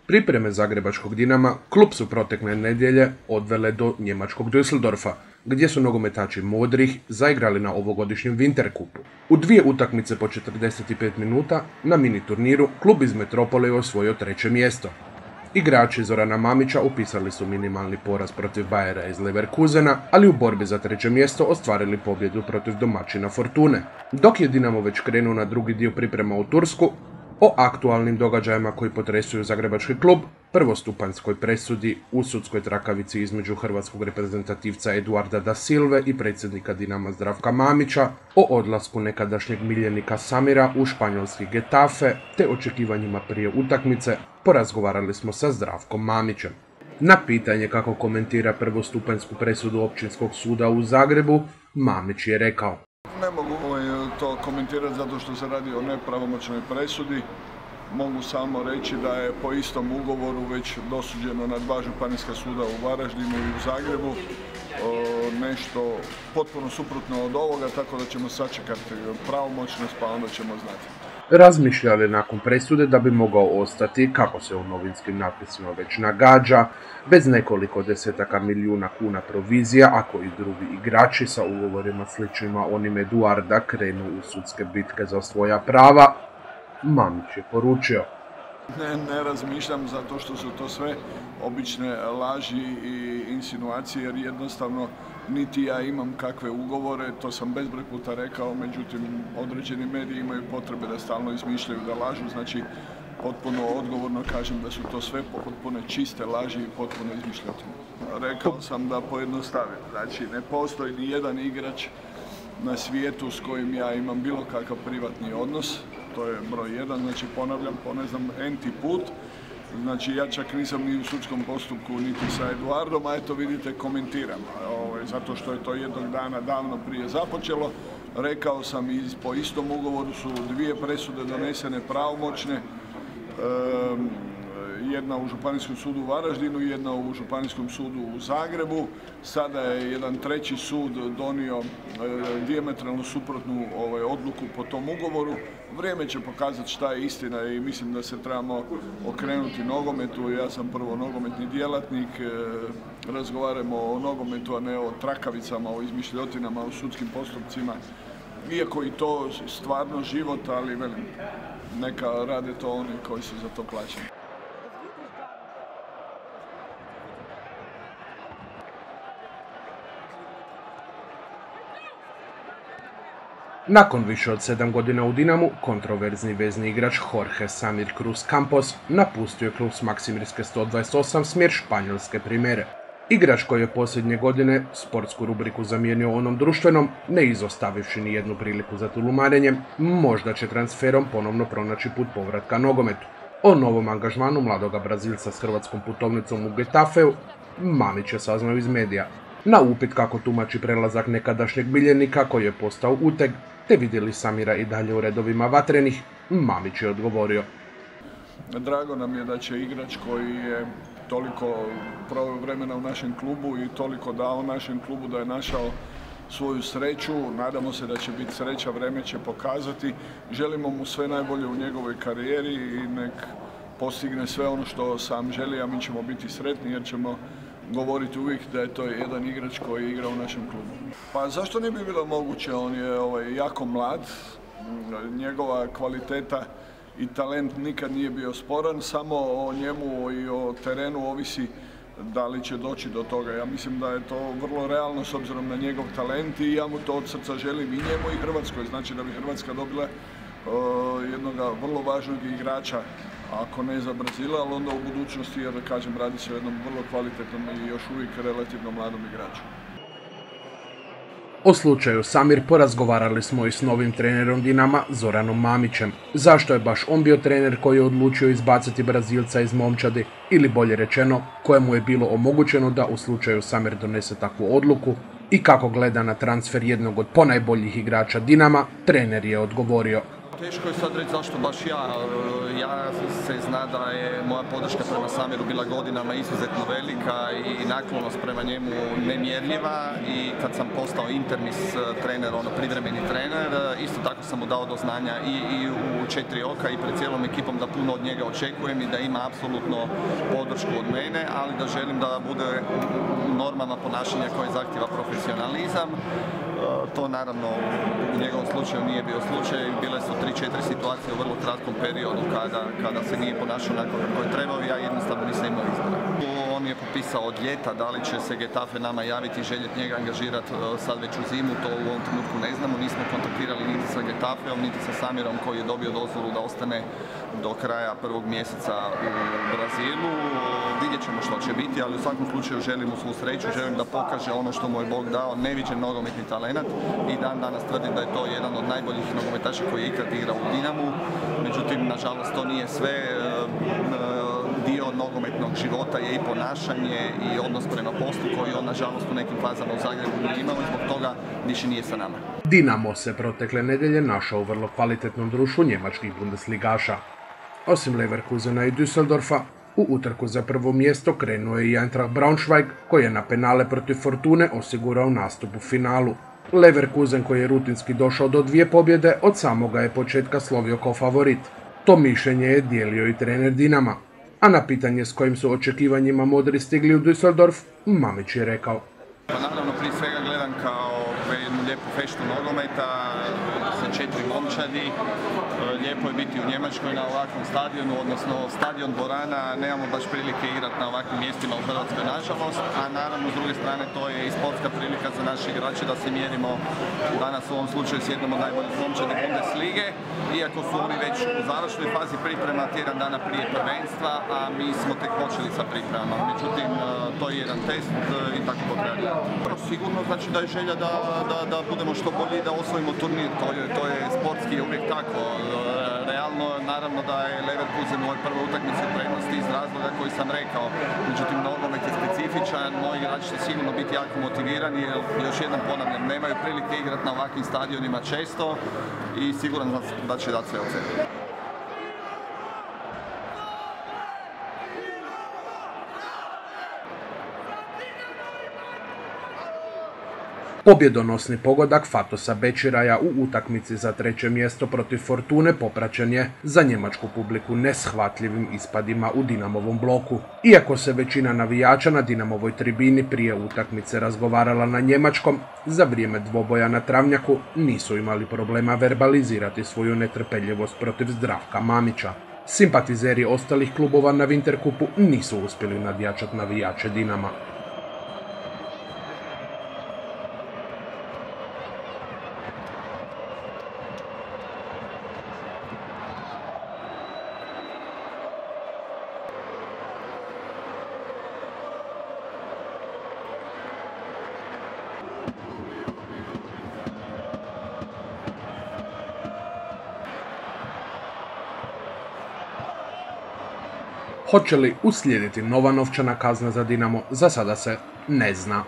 Pripreme zagrebačkog Dinama klub su protekle nedjelje odvele do njemačkog Düsseldorfa, gdje su nogometači modrih zaigrali na ovogodišnjem Winterkupu. U dvije utakmice po 45 minuta na mini turniru klub iz Metropole je osvojio treće mjesto. Igrači Zorana Mamića upisali su minimalni poraz protiv Bayera iz Leverkusena, ali u borbi za treće mjesto ostvarili pobjedu protiv domaćina Fortune. Dok je Dinamo već krenuo na drugi dio priprema u Tursku, o aktualnim događajima koji potresuju zagrebački klub, prvostupanjskoj presudi u sudskoj trakavici između hrvatskog reprezentativca Eduarda da Silve i predsjednika Dinama Zdravka Mamića, o odlasku nekadašnjeg miljenika Samira u španjolski Getafe, te očekivanjima prije utakmice, porazgovarali smo sa Zdravkom Mamićem. Na pitanje kako komentira prvostupanjsku presudu Općinskog suda u Zagrebu, Mamić je rekao: Ne mogu to komentirati zato što se radi o nepravomoćnoj presudi. Mogu samo reći da je po istom ugovoru već dosuđeno na dva županijska suda u Varaždinu i u Zagrebu. Nešto potpuno suprotno od ovoga, tako da ćemo sačekati pravomoćnost pa onda ćemo znati. Razmišljali nakon presude da bi mogao ostati, kako se u novinskim napisima već nagađa, bez nekoliko desetaka milijuna kuna provizija, ako i drugi igrači sa ugovorima sličnima onim Eduarda krenu u sudske bitke za svoja prava. Mamić je poručio: Ne razmišljam zato što su to sve obične laži i insinuacije, jer jednostavno niti ja imam kakve ugovore, to sam bezbroj puta rekao, međutim određeni mediji imaju potrebe da stalno izmišljaju, da lažu, znači potpuno odgovorno kažem da su to sve potpuno čiste laži i potpuno izmišljotine. Rekao sam da pojednostavim, znači ne postoji ni jedan igrač na svijetu s kojim ja imam bilo kakav privatni odnos, to je broj jedan, znači ponavljam po ne znam enti put. Znači ja čak nisam ni u sudskom postupku niti sa Eduardom, a eto vidite komentiram, zato što je to jednog dana davno prije započelo. Rekao sam i po istom ugovoru su dvije presude donesene pravomoćne, jedna u Županijskom sudu u Varaždinu i jedna u Županijskom sudu u Zagrebu. Sada je jedan treći sud donio dijametralno suprotnu odluku po tom ugovoru. Vrijeme će pokazati šta je istina i mislim da se trebamo okrenuti nogometu. Ja sam prvo nogometni djelatnik, razgovaramo o nogometu, a ne o trakavicama, o izmišljotinama, o sudskim postupcima. Iako i to stvarno život, ali velim, neka rade to oni koji su za to plaćeni. Nakon više od 7 godina u Dinamu, kontroverzni vezni igrač Jorge Samir Cruz Campos napustio je klub s Maksimirske 128 smjer španjolske Primere. Igrač koji je posljednje godine sportsku rubriku zamijenio onom društvenom, ne izostavivši ni jednu priliku za tulumarenje, možda će transferom ponovno pronaći put povratka nogometu. O novom angažmanu mladoga Brazilca s hrvatskom putovnicom u Getafeu Mamić je saznao iz medija. Na upit kako tumači prelazak nekadašnjeg miljenika koji je postao uteg, te vidjeli Samira i dalje u redovima vatrenih, Mamić je odgovorio: Drago nam je da će igrač koji je toliko proveo vremena u našem klubu i toliko dao našem klubu da je našao svoju sreću. Nadamo se da će biti sreća, vrijeme će pokazati. Želimo mu sve najbolje u njegovoj karijeri i nek postigne sve ono što sam želi, a mi ćemo biti sretni jer ćemo govoriti uvijek da je to jedan igrač koji igra u našem klubu. Pa zašto ne bi bilo moguće, on je jako mlad, njegova kvaliteta i talent nikad nije bio sporan, samo o njemu i o terenu ovisi da li će doći do toga. Ja mislim da je to vrlo realno s obzirom na njegov talent i ja mu to od srca želim i njemu i Hrvatskoj. Znači da bi Hrvatska dobila jednog vrlo važnog igrača, ako ne za Brazila, ali onda u budućnosti, jer kažem, radi se o jednom vrlo kvalitetnom i još uvijek relativno mladom igraču. O slučaju Samir porazgovarali smo i s novim trenerom Dinama Zoranom Mamićem. Zašto je baš on bio trener koji je odlučio izbaciti Brazilca iz momčadi, ili bolje rečeno, kojemu je bilo omogućeno da u slučaju Samir donese takvu odluku, i kako gleda na transfer jednog od ponajboljih igrača Dinama, trener je odgovorio: teško je sad reći zašto baš ja. Ja se zna da je moja podrška prema Samiru bila godinama izuzetno velika i naklonost prema njemu nemjerljiva i kad sam postao internis trener, privremeni trener, isto tako sam mu dao do znanja i u 4 oka i pred cijelom ekipom da puno od njega očekujem i da ima apsolutno podršku od mene, ali da želim da bude u normama ponašanja koje zahtjeva profesionalizam. To naravno u njegovom slučaju nije bio slučaj, bile su 3-4 situacije u vrlo kratkom periodu kada se nije ponašao onako kako je trebao i ja jednostavno nisam imao izbora. On je popisao od ljeta, da li će se Getafe nama javiti i željeti njega angažirati sad već u zimu, to u ovom trenutku ne znamo, nismo kontaktirali niti sa Getafeom, niti sa Samirom koji je dobio dozvolu da ostane do kraja prvog mjeseca u Brazilu. Vidjet ćemo što će biti, ali u svakom slučaju želim mu svu sreću, želim da pokaže ono što mu je Bog dao, neviđen nogometni talent i dan danas tvrdim da je to jedan od najboljih nogometaša koji je ikad igrao u Dinamu. Međutim, nažalost, to nije sve. Dio nogometnog života je i ponašanje i odnos prema poslu koji on, nažalost, u nekim fazama u Zagrebu nije imao i zbog toga više nije sa nama. Dinamo se protekle nedelje našao u vrlo kvalitetnom društvu njemačkih Bundesligaša. Osim Leverkusena i Düsseldorfa, u utrku za prvo mjesto krenuo je i Eintracht Braunschweig, koji je na penale protiv Fortune osigurao nastup u finalu. Leverkusen, koji je rutinski došao do 2 pobjede, od samoga je početka slovio kao favorit. To mišljenje je dijelio i trener Dinama. A na pitanje s kojim su očekivanjima modri stigli u Düsseldorf, Mamić je rekao: Pa naravno, prije svega gledam kao jednu lijepu feštu nogometa sa 4 momčadi. Lijepo je biti u Njemačkoj na ovakvom stadionu, odnosno stadion dvorana. Nemamo baš prilike igrati na ovakvim mjestima u Hrvatskoj, nažalost. A naravno, s druge strane, to je i sportska prilika za naše igrače da se mjerimo danas u ovom slučaju s jednom od najboljih momčadi Bundeslige. Iako su oni već u završnoj fazi priprema tjedan dana prije prvenstva, a mi smo tek počeli sa pripremama. Međutim, to je jedan test i tako pokraja. Sigurno znači da je želja da budemo što bolji i da osvojimo turnir. To je sportski uvijek tako. Realno, naravno da je Leverkusen u ovoj prvoj utakmici u prednosti iz razloga koji sam rekao. Međutim, nogomet je specifičan, moji igrači će sigurno biti jako motivirani jer, još jednom ponavljam, nemaju prilike igrati na ovakvim stadionima često i siguran da će dati sve od sebe. Pobjedonosni pogodak Fatosa Bečiraja u utakmici za 3. mjesto protiv Fortune popraćen je za njemačku publiku neshvatljivim ispadima u Dinamovom bloku. Iako se većina navijača na Dinamovoj tribini prije utakmice razgovarala na njemačkom, za vrijeme dvoboja na travnjaku nisu imali problema verbalizirati svoju netrpeljivost protiv Zdravka Mamića. Simpatizeri ostalih klubova na Winterkupu nisu uspjeli nadjačati navijače Dinama. Hoće li uslijediti nova novčana kazna za Dinamo, za sada se ne zna.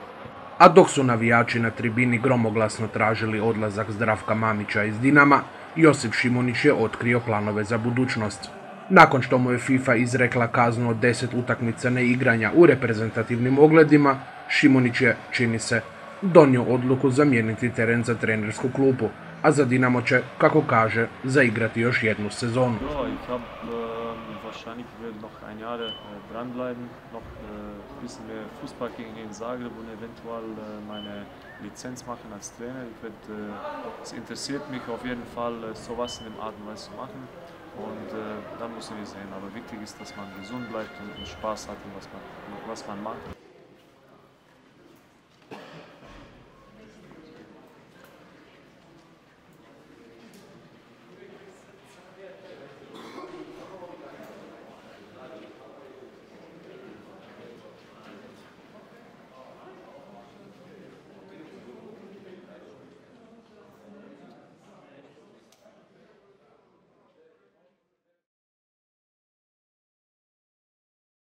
A dok su navijači na tribini gromoglasno tražili odlazak Zdravka Mamića iz Dinama, Josip Šimunić je otkrio planove za budućnost. Nakon što mu je FIFA izrekla kaznu od 10 utakmica neigranja u reprezentativnim ogledima, Šimunić je, čini se, donio odluku zamijeniti teren za trenersku klupu, a za Dinamo će, kako kaže, zaigrati još jednu sezonu. Wahrscheinlich werde noch ein Jahr dranbleiben, noch ein bisschen mehr Fußball gegen den Zagreb und eventuell meine Lizenz machen als Trainer. Es interessiert mich auf jeden Fall, sowas in dem Art und Weise zu machen. Und dann müssen wir sehen. Aber wichtig ist, dass man gesund bleibt und Spaß hat und was man macht.